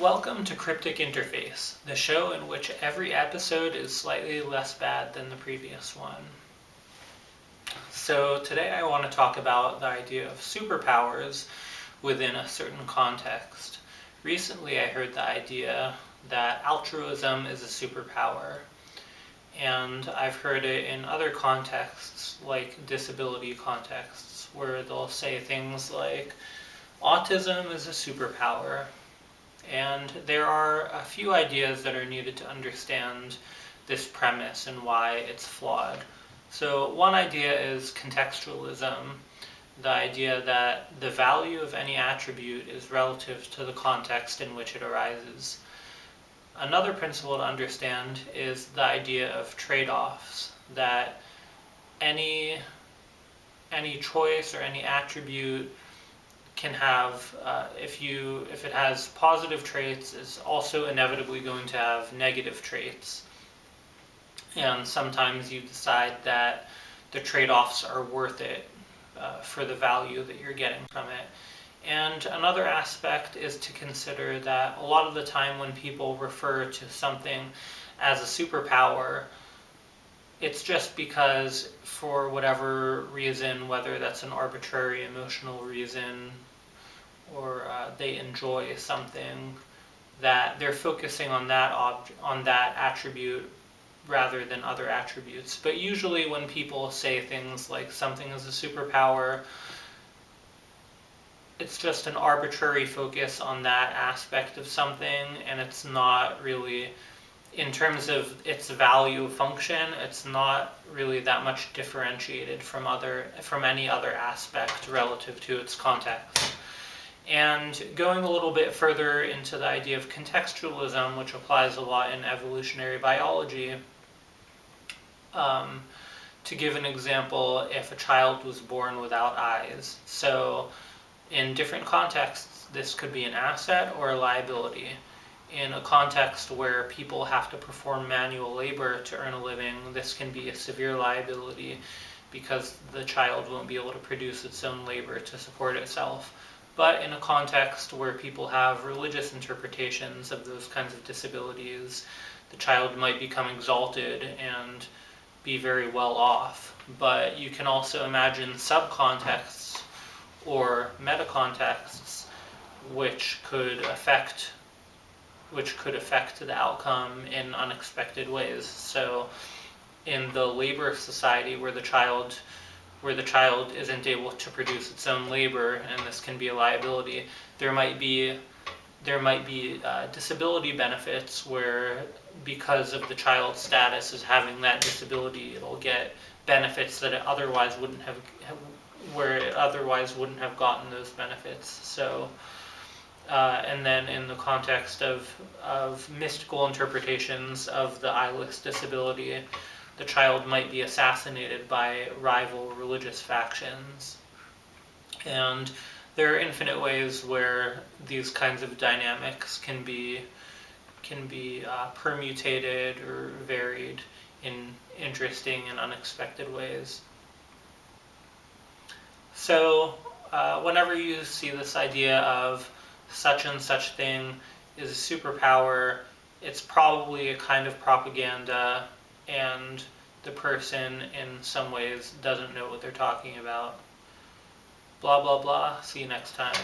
Welcome to Cryptic Interface, the show in which every episode is slightly less bad than the previous one. So today I want to talk about the idea of superpowers within a certain context. Recently I heard the idea that altruism is a superpower, and I've heard it in other contexts, like disability contexts, where they'll say things like, autism is a superpower. And there are a few ideas that are needed to understand this premise and why it's flawed. So one idea is contextualism, the idea that the value of any attribute is relative to the context in which it arises. Another principle to understand is the idea of trade-offs, that any choice or any attribute can have, if it has positive traits, is also inevitably going to have negative traits. And sometimes you decide that the trade-offs are worth it for the value that you're getting from it. And another aspect is to consider that a lot of the time when people refer to something as a superpower, it's just because for whatever reason, whether that's an arbitrary emotional reason or they enjoy something, that they're focusing on that attribute rather than other attributes. But usually when people say things like something is a superpower, it's just an arbitrary focus on that aspect of something, and it's not really, in terms of its value function, it's not really that much differentiated from any other aspect relative to its context. And going a little bit further into the idea of contextualism, which applies a lot in evolutionary biology, to give an example, if a child was born without eyes. So in different contexts, this could be an asset or a liability. In a context where people have to perform manual labor to earn a living, this can be a severe liability because the child won't be able to produce its own labor to support itself. But in a context where people have religious interpretations of those kinds of disabilities, the child might become exalted and be very well off. But you can also imagine subcontexts or metacontexts which could affect the outcome in unexpected ways. So in the labor society where the child isn't able to produce its own labor, and this can be a liability, there might be disability benefits where, because of the child's status as having that disability, it'll get benefits that it otherwise wouldn't have, where it otherwise wouldn't have gotten those benefits. So and then in the context of mystical interpretations of the eyeless disability, the child might be assassinated by rival religious factions. And there are infinite ways where these kinds of dynamics can be permutated or varied in interesting and unexpected ways. So whenever you see this idea of such and such thing is a superpower, it's probably a kind of propaganda, and the person in some ways doesn't know what they're talking about. Blah blah blah. See you next time.